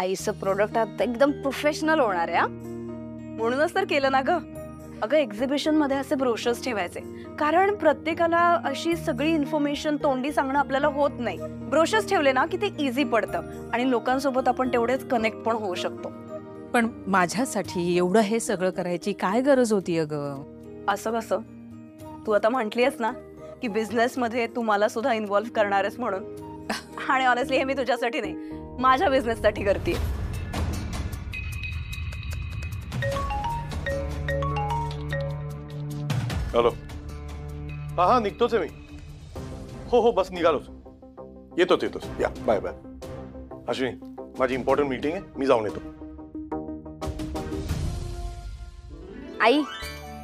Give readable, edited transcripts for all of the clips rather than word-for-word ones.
आईचं प्रोडक्ट आता एकदम प्रोफेशनल होणार आहे. म्हणूनच तर केलं ना ग. अगं एक्झिबिशन मध्ये असे ब्रोशर्स ठेवायचे, कारण प्रत्येकाला अशी सगळी इन्फॉर्मेशन तोंडी सांगणं आपल्याला होत नाही. ब्रोशर्स ठेवले ना की ते इझी पडतं आणि लोकांसोबत आपण तेवढेच कनेक्ट पण होऊ शकतो. पण माझ्यासाठी एवढं हे सगळं करायची काय गरज होती अगं? असं कसं? तू आता म्हटलीयस ना की बिझनेस मध्ये तू मला सुद्धा इन्व्हॉल्व्ह करणार आहेस म्हणून. आणि ऑनेस्टली हे मी तुझ्यासाठी नाही, माझ्या बिझनेस साठी करते. हॅलो. हा निघतोच आहे मी. हो बस निघालोच. येतोच या. Bye bye. अश्विनी, माझी इम्पॉर्टंट मीटिंग आहे, मी जाऊन येतो. आई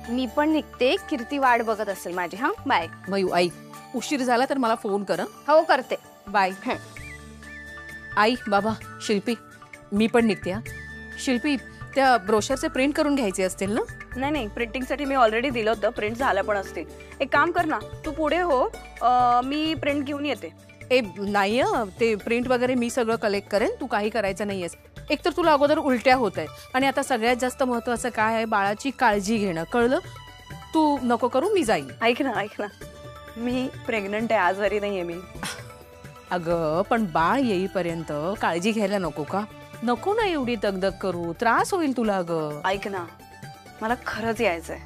मी पण निघते, कीर्ती वाट बघत असेल माझी. हा बाय. मयू आई, उशीर झाला तर मला फोन कर. हो करते. बाय. आई बाबा शिल्पी, मी पण निघते. हा शिल्पी, त्या ब्रोशरचे प्रिंट करून घ्यायचे असतील ना? नाही, प्रिंटिंगसाठी मी ऑलरेडी दिलं होतं, प्रिंट झाल्या पण असतील. एक काम कर ना, तू पुढे हो, मी प्रिंट घेऊन येते. नाही, ते प्रिंट वगैरे मी सगळं कलेक्ट करेन, तू काही करायचं नाहीयेस. एकतर तुला अगोदर उलट्या होत आहे आणि आता सगळ्यात जास्त महत्वाचं काय आहे, बाळाची काळजी घेणं. कळलं? तू नको करू, मी जाईन. ऐक ना, मी प्रेग्नंट आहे, आजारी नाहीये मी. अगं पण बाळ येईपर्यंत काळजी घ्यायला नको का? नको ना एवढी दगदग करू, त्रास होईल तुला. अगं ऐक ना, मला खरंच यायचंय.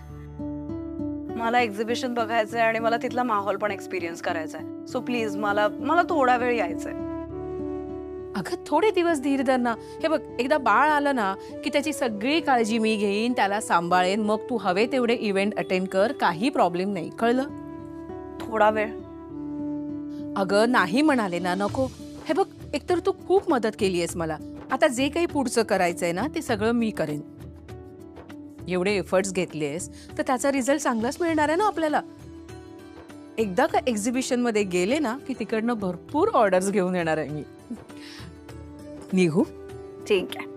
मला एक्झिबिशन बघायचंय आणि मला तिथला माहोल पण एक्सपिरियन्स करायचाय. सो प्लीज मला थोडा वेळ यायचंय. अगं थोडे दिवस धीर धर ना. हे बघ, एकदा बाळ आलं ना की त्याची सगळी काळजी मी घेईन, त्याला सांभाळेन. मग तू हवे तेवढे इव्हेंट अटेंड कर, काही प्रॉब्लेम नाही. कळलं? थोडा वेळ. अगं नाही म्हणाले ना, नको. हे बघ, एकतर तू खूप मदत केली आहेस मला. आता जे काही पुढचं करायचंय ना ते सगळं मी करेन. एवढे एफर्ट्स घेतलेस तर त्याचा रिझल्ट चांगलाच मिळणार आहे ना आपल्याला. एकदा का एक्झिबिशन मध्ये गेले ना की तिकडनं भरपूर ऑर्डर्स घेऊन येणार आहे मी. निघू? ठीक आहे.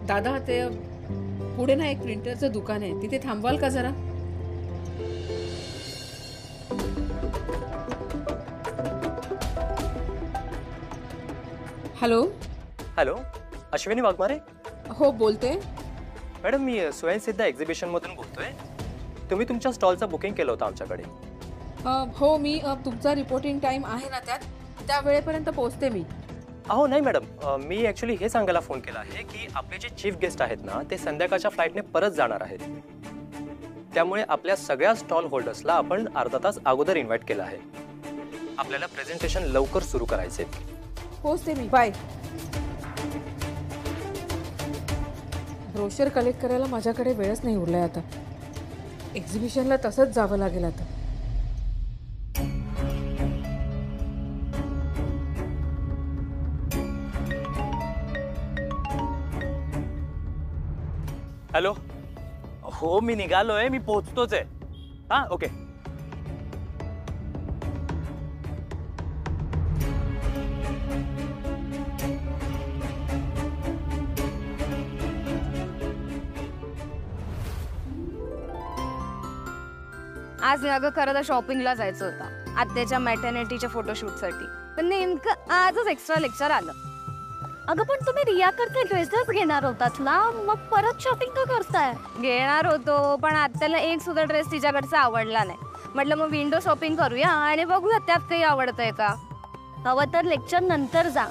दादा, ते पुढे ना एक प्रिंटरचं दुकान आहे, तिथे थांबवाल का जरा? हॅलो. अश्विनी वाघमारे? हो बोलते. मॅडम, मी स्वयंसिद्धा एक्झिबिशन मधून बोलतोय. तुम्ही तुमच्या स्टॉलचं बुकिंग केलं होतं आमच्याकडे. हो, मी तुमचा रिपोर्टिंग टाइम आहे ना त्या वेळेपर्यंत पोहोचते मी. अहो नाही मॅडम, मी ॲक्च्युली हे सांगायला फोन केला आहे की आपले जे चीफ गेस्ट आहेत ना ते संध्याकाळच्या फ्लाईटने परत जाणार आहेत. त्यामुळे आपल्या सगळ्या स्टॉल होल्डर्सला आपण अर्धा तास अगोदर इन्व्हाइट केलं आहे. आपल्याला प्रेझेंटेशन लवकर सुरू करायचे. पोहोचते मी. बाय. ब्रोशर कलेक्ट करायला माझ्याकडे वेळच नाही उरलाय आता. एक्झिबिशनला तसंच जावं लागेल आता. हॅलो. हो मी निघालोय, मी पोहोचतोच आहे. हा ओके. आज अगं खरं शॉपिंगला जायचं होतं आत्याच्या मॅटर्निटीच्या फोटोशूटसाठी, पण नेमकं आजच एक्स्ट्रा लेक्चर आलं. अगं पण तुम्ही रियाकडचे ड्रेसेस घेणार होतात ना, मग परत शॉपिंग का करताय? घेणार होतो, पण आत्याला एक सुद्धा ड्रेस तिच्याकडचा आवडला नाही. म्हटलं मग विंडो शॉपिंग करूया आणि बघूया त्यात काही आवडतंय का. हवं तर लेक्चर नंतर जा,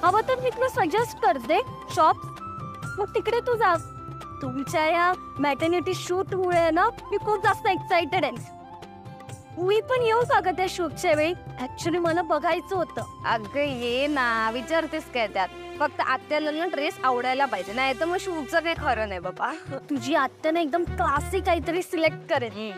हवं तर मी तुला सजेस्ट करते शॉप, मग तिकडे तू जा. तुमच्या या मॅटर्निटी शूट मुळे ना मी खूप जास्त एक्साइटेड आहे. मी पण येऊ का ग त्या शूटच्या वेळी? ऍक्च्युली मला बघायचं होतं. अगं ये ना, विचारतेस काय त्यात? फक्त आत्याला ना ड्रेस आवडायला पाहिजे, नाही तर मग शूटचं काही खरं नाही बाबा. तुझी आत्या ना एकदम क्लासिक काहीतरी सिलेक्ट करेल.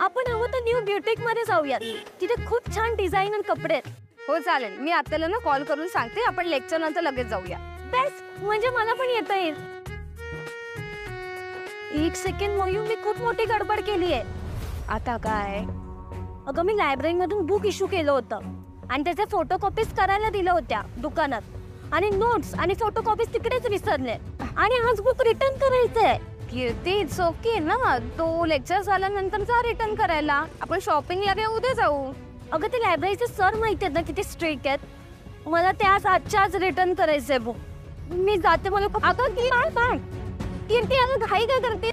आपण हवं तर न्यू ब्युटिक मध्ये जाऊयात, तिथे खूप छान डिझाईन आणि कपडे आहेत. हो चालेल, मी आत्याला ना कॉल करून सांगते, आपण लेक्चर नंतर लगेच जाऊया. बेस्ट, म्हणजे मला पण येता येईल. एक सेकंड मयूर, मी खूप मोठी गडबड केली आहे. आता काय? अगं मी लायब्ररीमधून बुक इश्यू केलं होतं आणि त्याचे फोटोकॉपीज करायला दिल्या होत्या दुकानात. आणि नोट्स आणि फोटोकॉपीज तिकडेच विसरले आणि आज बुक रिटर्न करायचंय. कीर्ती इट्स ओके ना, तो लेक्चर झाल्यानंतर जा रिटर्न करायला. आपण शॉपिंगला काय उद्या जाऊ. अगं ते लायब्ररीचे सर माहिती आहेत ना किती स्ट्रिक्ट आहेत. मला ते आजच्या आज रिटर्न करायचंय बुक. मी जाते. मला अगं कीर्ती अगं घाई काय करते.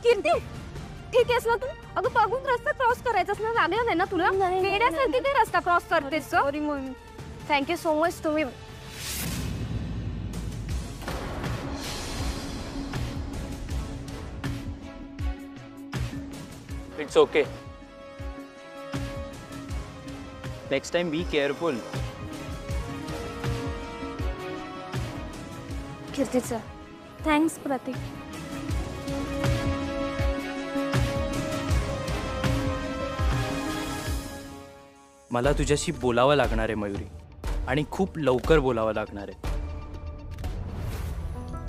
कीर्ती ठीक आहेस ना तू. अगं बघून रस्ता क्रॉस करायचाच ना, लागला नाही ना तुला. वेड्यासारखी काय रस्ता क्रॉस करतेस. Thank you so much. तुम्ही it's okay. Next time be careful. कीर्तीचं थँक्स प्रतीक. मला तुझ्याशी बोलावं लागणार आहे मयुरी, आणि खूप लवकर बोलावं लागणार आहे.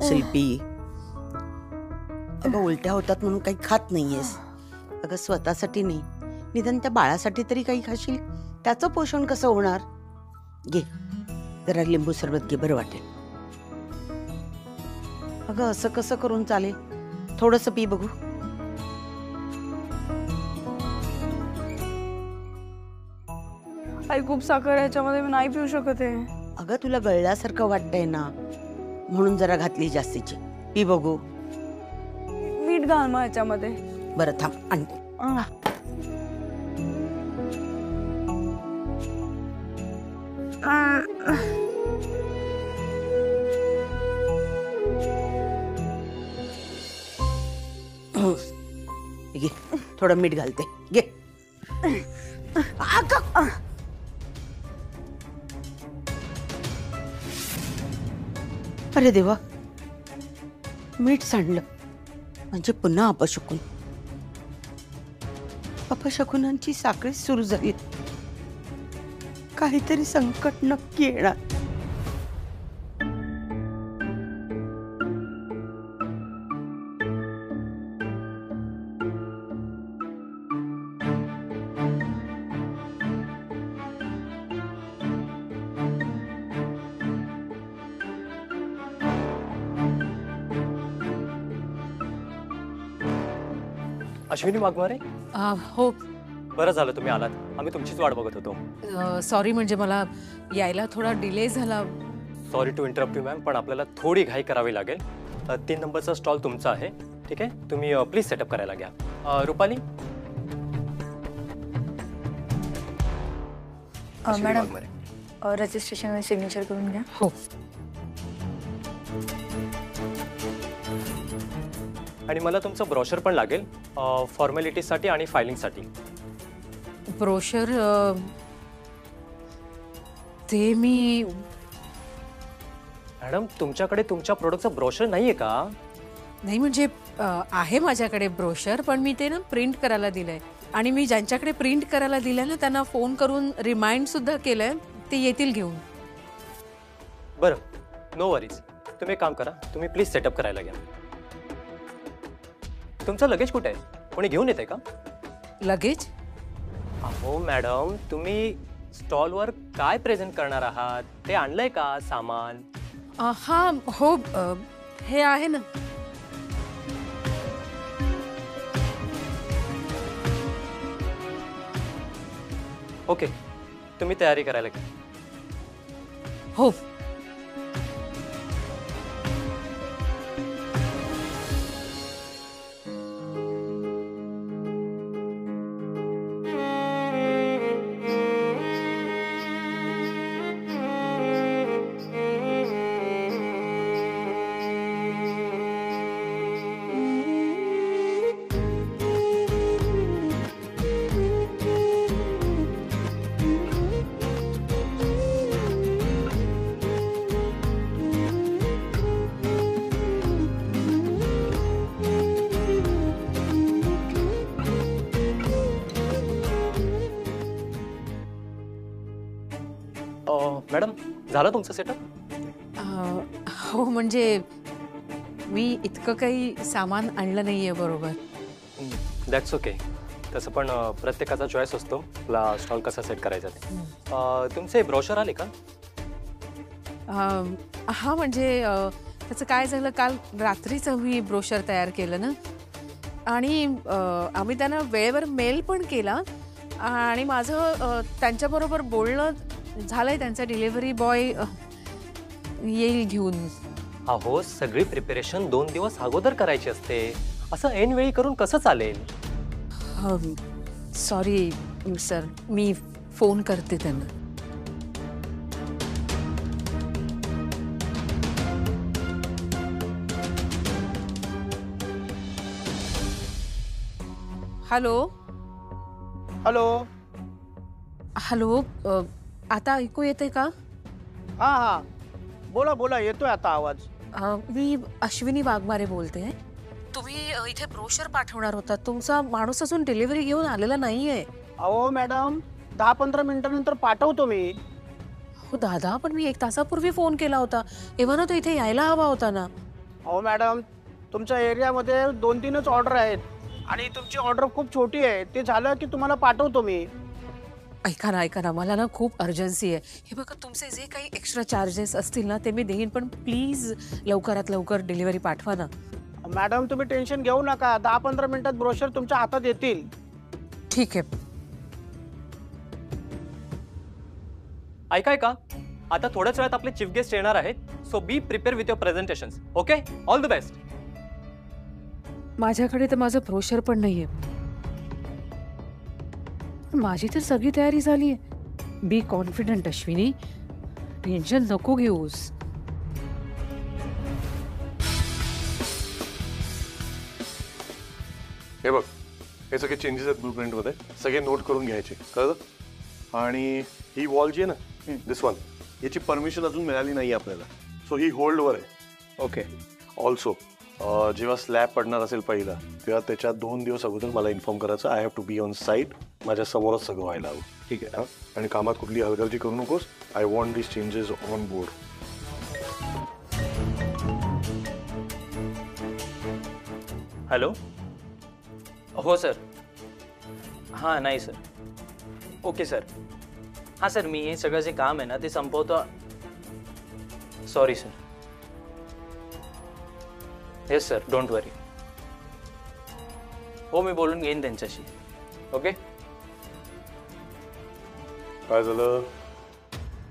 शिल्पी, अगं उलट्या होतात म्हणून काही खात नाहीयेस. अगं स्वतःसाठी नाही, निदान त्या बाळासाठी तरी काही खाशील. त्याचं पोषण कसं होणार. घे जरा लिंबू सरबत घे, बरं वाटेल. अगं असं कसं करून चालेल. थोडंसं पी बघू. आई खूप साखर याच्यामध्ये, मी नाही पिऊ शकत आहे. अगं तुला गळल्यासारखं वाटतंय ना, म्हणून जरा घातली जास्तीची. पी बघू. मीठ घाल मग याच्यामध्ये. बरं थांब आणते. घे थोडं मीठ घालते. घे. अरे देवा, मीठ सांडलं म्हणजे पुन्हा अपशकुन. अपशकुनांची साखळी सुरू झाली. काहीतरी संकट नक्की येणार. अश्विनी वाघमारे, हो बरं झालं तुम्ही आलात. आम्ही तुमचीच वाट बघत होतो. सॉरी, म्हणजे मला यायला थोडा डिले झाला. Sorry to interrupt you ma'am, पण आपल्याला थोडी घाई करावी लागेल. 3 नंबरचा स्टॉल तुमचा आहे. ठीक आहे, तुम्ही प्लीज सेटअप करायला घ्या. रुपाली. मॅडम रजिस्ट्रेशन सिग्नेचर करून घ्या. हो. आणि मला तुमचं ब्रॉशर पण लागेल फॉर्मॅलिटीसाठी आणि फायलिंगसाठी. ब्रोशर ते मी. मॅडम तुमच्याकडे तुमच्या प्रोडक्टचं ब्रॉशर नाहीये का? नाही म्हणजे आहे माझ्याकडे ब्रोशर, पण मी ते ना प्रिंट करायला दिलंय. आणि मी ज्यांच्याकडे प्रिंट करायला दिलंय ना त्यांना फोन करून रिमाइंड सुद्धा केलंय. ते येतील घेऊन. बरं, नो वरीज. तुम्ही एक काम करा, तुम्ही प्लीज सेटअप करायला घ्या. तुमचं लगेज कुठे आहे? कोणी घेऊन येते का? लगेज? अहो मॅडम, तुम्ही स्टॉलवर काय प्रेझेंट करणार आहात ते आणलंय का सामान? हा हो, हे आहे ना. ओके, तुम्ही तयारी करायला घ्या. हो. मॅडम झालं तुमचं सेटअप? हो म्हणजे मी इतकं काही सामान आणलं नाहीये बरोबर. That's okay. तसं पण प्रत्येकाचा चॉईस असतो आपला स्टॉल कसा सेट करायचा ते. तुमचे ब्रोशर आले का? हा म्हणजे त्याचं काय झालं, काल रात्रीच मी ब्रोशर तयार केलं ना, आणि आम्ही त्यांना वेळेवर मेल पण केला, आणि माझं त्यांच्याबरोबर बोलणं झालंय. त्यांचा डिलिव्हरी बॉय येईल घेऊन. अहो, सगळी प्रिपरेशन 2 दिवस अगोदर करायची असते. असं ऐन वेळी करून कसं चालेल? सॉरी सर, मी फोन करते त्यांना. Hello hello. हॅलो, आता ऐकू येते का? हा हा, बोला बोला, येतोय आता आवाज. मी अश्विनी वाघमारे बोलते. तुम्ही इथे ब्रोशर पाठवणार होता, तुमचा माणूस अजून डिलिव्हरी घेऊन आलेला नाहीये. अहो मॅडम, 10-15 मिनिटांनंतर पाठवतो मी. हो दादा, पण मी 1 तासापूर्वी फोन केला होता, एव्हा ना तो इथे यायला हवा होता ना. अहो मॅडम, तुमच्या एरियामध्ये 2-3च ऑर्डर आहेत आणि तुमची ऑर्डर खूप छोटी आहे. ते झालं की तुम्हाला पाठवतो मी. ऐका ना, मला ना खूप अर्जन्सी आहे. हे बघा, तुमचे जे काही एक्स्ट्रा चार्जेस असतील ना ते मी देईन, पण प्लीज लवकरात लवकर डिलिव्हरी पाठवा ना. मॅडम, तुम्ही टेन्शन घेऊ नका, 10-15 मिनिटात ब्रोशर तुमच्या हातात येतील. ठीक आहे. ऐकाय का, आता थोड्याच वेळात आपले चीफ गेस्ट येणार आहेत. So be prepare with your presentations. Okay, all the best. माझ्याकडे तर माझं ब्रोशर पण नाहीये. माझी तर सगळी तयारी झाली आहे. बी कॉन्फिडंट अश्विनी, टेन्शन नको घेऊस. हे बघ, हे सगळे चेंजेस आहेत ब्लूप्रिंटमध्ये, सगळे नोट करून घ्यायचे, कळलं? आणि ही वॉल जी आहे ना, दिस वन, याची परमिशन अजून मिळाली नाही आपल्याला. सो ही होल्डवर आहे. ओके. ऑल्सो जेव्हा स्लॅब पडणार असेल पहिला, तेव्हा त्याच्या 2 दिवस अगोदर मला इन्फॉर्म करायचं. I have to be on site. माझ्या समोरच सगळं व्हायला हवं. ठीक आहे? आणि कामात कुठली हलगर्जी करू नकोस. I want this changes on board. Hello. हो सर. हां, नाही सर. Okay sir. हां सर, मी हे सगळं जे काम आहे ना ते संपवतो. Sorry sir. Yes sir, don't worry. हो, मी बोलून घेईन त्यांच्याशी. ओके. काय झालं?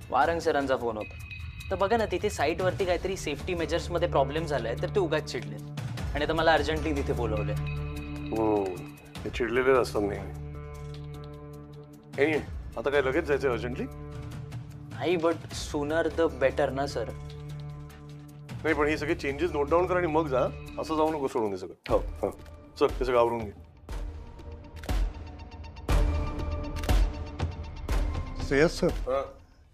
वारंग सरांचा फोन होता. तर बघा ना, तिथे साईटवरती काहीतरी सेफ्टी मेजर्समध्ये प्रॉब्लेम झाला आहे, तर ते उगाच चिडले आणि आता मला अर्जंटली तिथे बोलवले. ते चिडलेले असतात नेहमी. आता काय लगेच जायचं अर्जंटली? नाही, बट सूनर द बेटर ना सर. नाही, पण हे सगळे चेंजेस नोट डाऊन कर आणि मग जा. असं जाऊ नको सोडून हे सगळं. हो हां, चल हे सगळं आवरून घे. श्रेयस सर,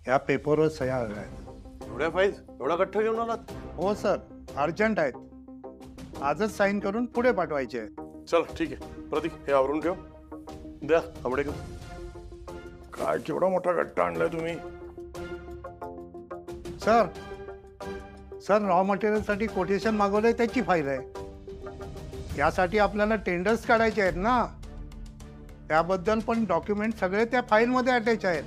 या पेपरवर सह्या हव्या आहेत. एवढ्या फाईल्स, एवढा गठ्ठा घेऊन आलात? हो सर, अर्जंट आहेत. आजच साईन करून पुढे पाठवायचे आहेत. चल ठीक आहे प्रतीक, हे आवरून ठेव. द्या आंबडेकर. काय केवढा मोठा गट्टा आणलाय तुम्ही? सर रॉ मटेरियलसाठी कोटेशन मागवलंय, त्याची फाईल आहे. यासाठी आपल्याला टेंडर्स काढायचे आहेत ना, त्याबद्दल पण डॉक्युमेंट सगळे त्या फाईलमध्ये अटॅच आहेत.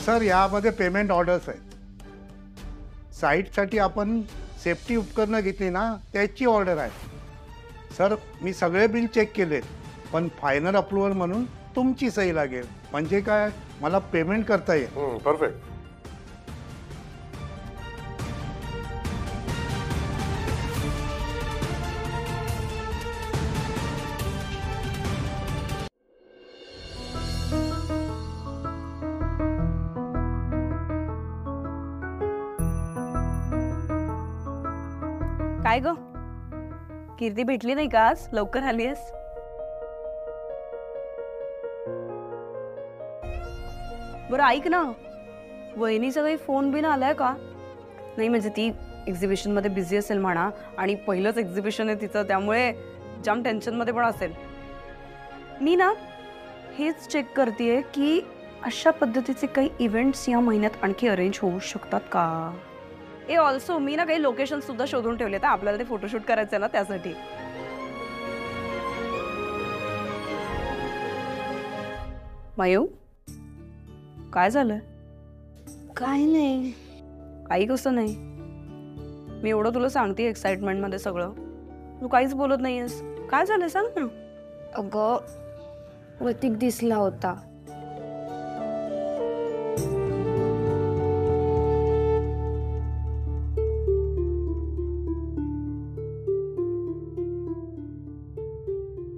सर, यामध्ये पेमेंट ऑर्डर्स आहेत. साईटसाठी आपण सेफ्टी उपकरणं घेतली ना, त्याची ऑर्डर आहे. सर, मी सगळे बिल चेक केले, पण फायनल अप्रुव्हल म्हणून तुमची सही लागेल. म्हणजे काय, मला पेमेंट करता येईल. परफेक्ट. काय ग, कीर्ती भेटली नाही का आज? लवकर आलीस. बरं ऐक ना, वहिनीचा काही फोन बिन आलाय का? नाही म्हणजे ती एक्झिबिशन मध्ये बिझी असेल म्हणा, आणि पहिलंच एक्झिबिशन आहे तिचं, त्यामुळे जाम टेन्शन मध्ये पण असेल. मी ना हेच चेक करतेय की अशा पद्धतीचे काही इव्हेंट्स या महिन्यात आणखी अरेंज होऊ शकतात का. ए ऑल्सो मी ना काही लोकेशन सुद्धा शोधून ठेवले तर आपल्याला ते फोटोशूट करायचं ना त्यासाठी. मायू काय झालं. काय नाही. काही कसं नाही. मी एवढं तुला सांगते एक्साइटमेंट मध्ये सगळं तू काहीच बोलत नाहीयेस. काय झालं सांग ना. अगं प्रतीक दिसला होता.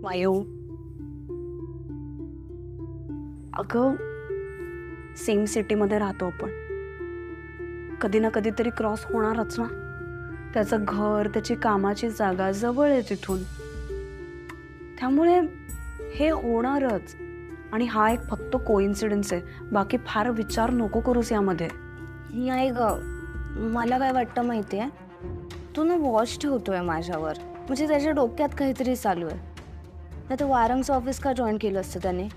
मायू अगं सेम सिटीमध्ये राहतो आपण. कधी ना कधीतरी क्रॉस होणारच ना. त्याचं घर त्याची कामाची जागा जवळ आहे तिथून. त्यामुळे हे होणारच. आणि हा एक फक्त कोइन्सिडन्स आहे. बाकी फार विचार नको करूस यामध्ये. नाही ग मला काय वाटतं माहितीये तू ना वॉच ठेवतोय माझ्यावर. म्हणजे त्याच्या डोक्यात काहीतरी चालू आहे. नाही तर वारंगचं ऑफिस का जॉईन केलं असतं त्याने.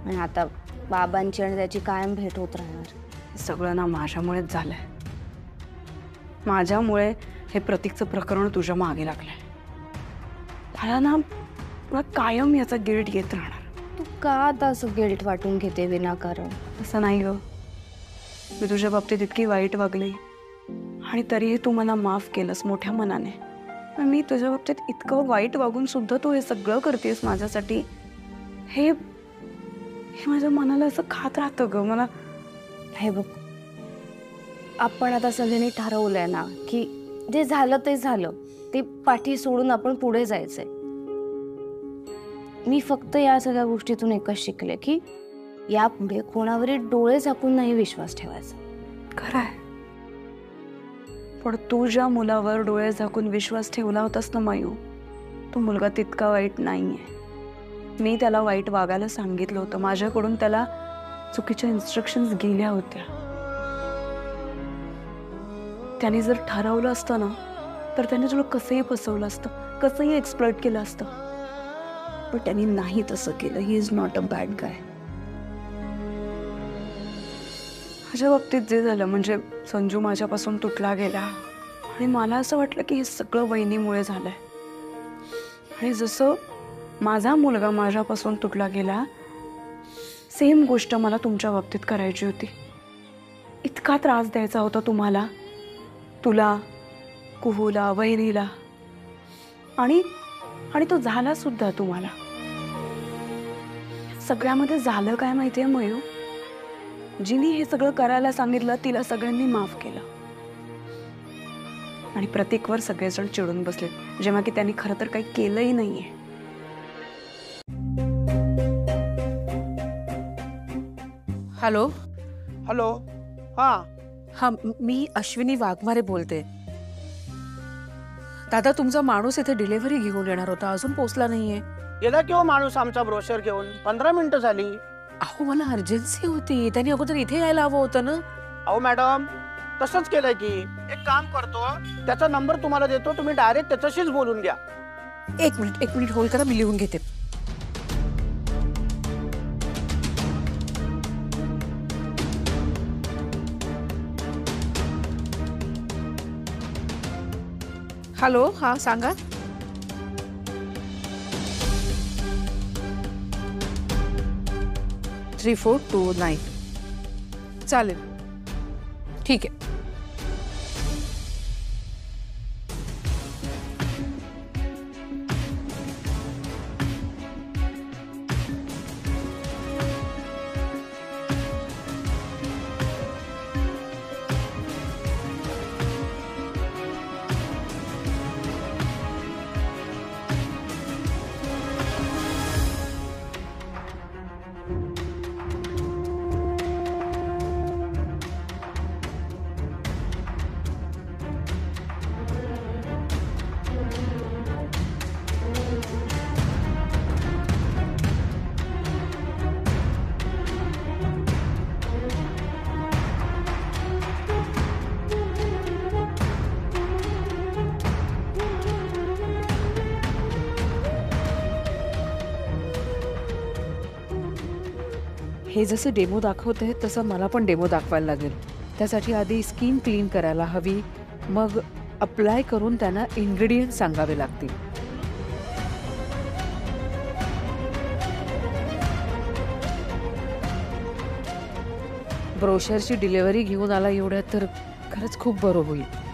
आणि आता बाबांची आणि त्याची कायम भेट होत राहणार. हे सगळं ना माझ्यामुळेच झालंय. माझ्यामुळे हे प्रतीकचं प्रकरण तुझ्या मागे लागलंय. मला कायम याचा गिल्ट येत राहणार. तू का आता असं गिल्ट वाटून घेते विनाकारण. असं नाही ग. मी तुझ्या बाबतीत इतकी वाईट वागली आणि तरीही तू मला माफ केलंस मोठ्या मनाने. मी तुझ्या बाबतीत इतकं वाईट वागून सुद्धा तू हे सगळं करतेस माझ्यासाठी. हे माझ्या मनाला असं खात राहतं ग मला. हे बघ आपण आता सगळ्यांनी ठरवलंय ना की जे झालं ते झालं. ते पाठी सोडून आपण पुढे जायचंय. मी फक्त या सगळ्या गोष्टीतून एकच शिकले की यापुढे कोणावरील डोळे झाकून नाही विश्वास ठेवायचा. खरंय. पण तू ज्या मुलावर डोळे झाकून विश्वास ठेवला होतास ना मायू तो मुलगा तितका वाईट नाहीये. मी त्याला वाईट वागायला सांगितलं होतं. माझ्याकडून त्याला चुकीच्या इन्स्ट्रक्शन्स गेल्या होत्या. त्याने जर ठरवलं असतं ना तर त्याने तुला कसंही फसवलं असतं. कसंही एक्सप्लॉइट केलं असतं. पण त्यांनी नाही तसं केलं. He is not a bad guy. माझ्या बाबतीत जे झालं म्हणजे संजू माझ्यापासून तुटला गेला आणि मला असं वाटलं की हे सगळं वहिनीमुळे झालंय. आणि जसं माझा मुलगा माझ्यापासून तुटला गेला सेम गोष्ट मला तुमच्या बाबतीत करायची होती. इतका त्रास द्यायचा होता तुम्हाला, तुला, कुहूला, वहिनीला. आणि तो झाला सुद्धा तुम्हाला. सगळ्यामध्ये झालं काय माहितीये मयू. जिने हे सगळं करायला सांगितलं तिला सगळ्यांनी माफ केलं. आणि प्रतीकवर सगळेजण चिडून बसले जेव्हा की त्यांनी खरं तर काही केलंही नाहीये. हॅलो. हॅलो. हा हा मी अश्विनी वाघमारे बोलते. दादा तुमचा माणूस इथे डिलिव्हरी घेऊन येणार होता. अजून पोहोचला नाहीये. गेला किंवा माणूस आमचा ब्रोशर घेऊन 15 मिनिटं झाली. अहो मला अर्जन्सी होती. त्यांनी अगोदर इथे यायला हवं होतं ना. अहो मॅडम तसंच केलंय की. एक काम करतो त्याचा नंबर तुम्हाला देतो. तुम्ही डायरेक्ट त्याच्याशीच बोलून घ्या. एक मिनिट होल्ड करा. मी लिहून घेते. हॅलो. हा सांगा. 3429 चालेल. ठीक आहे. हे जसं डेमो दाखवते तसं मला पण डेमो दाखवायला लागेल. त्यासाठी आधी स्किन क्लीन करायला हवी, मग अप्लाय करून त्यांना इन्ग्रेडियंट सांगावे लागतील. ब्रोशरची डिलिव्हरी घेऊन आला एवढ्यात तर खरंच खूप बरं होईल.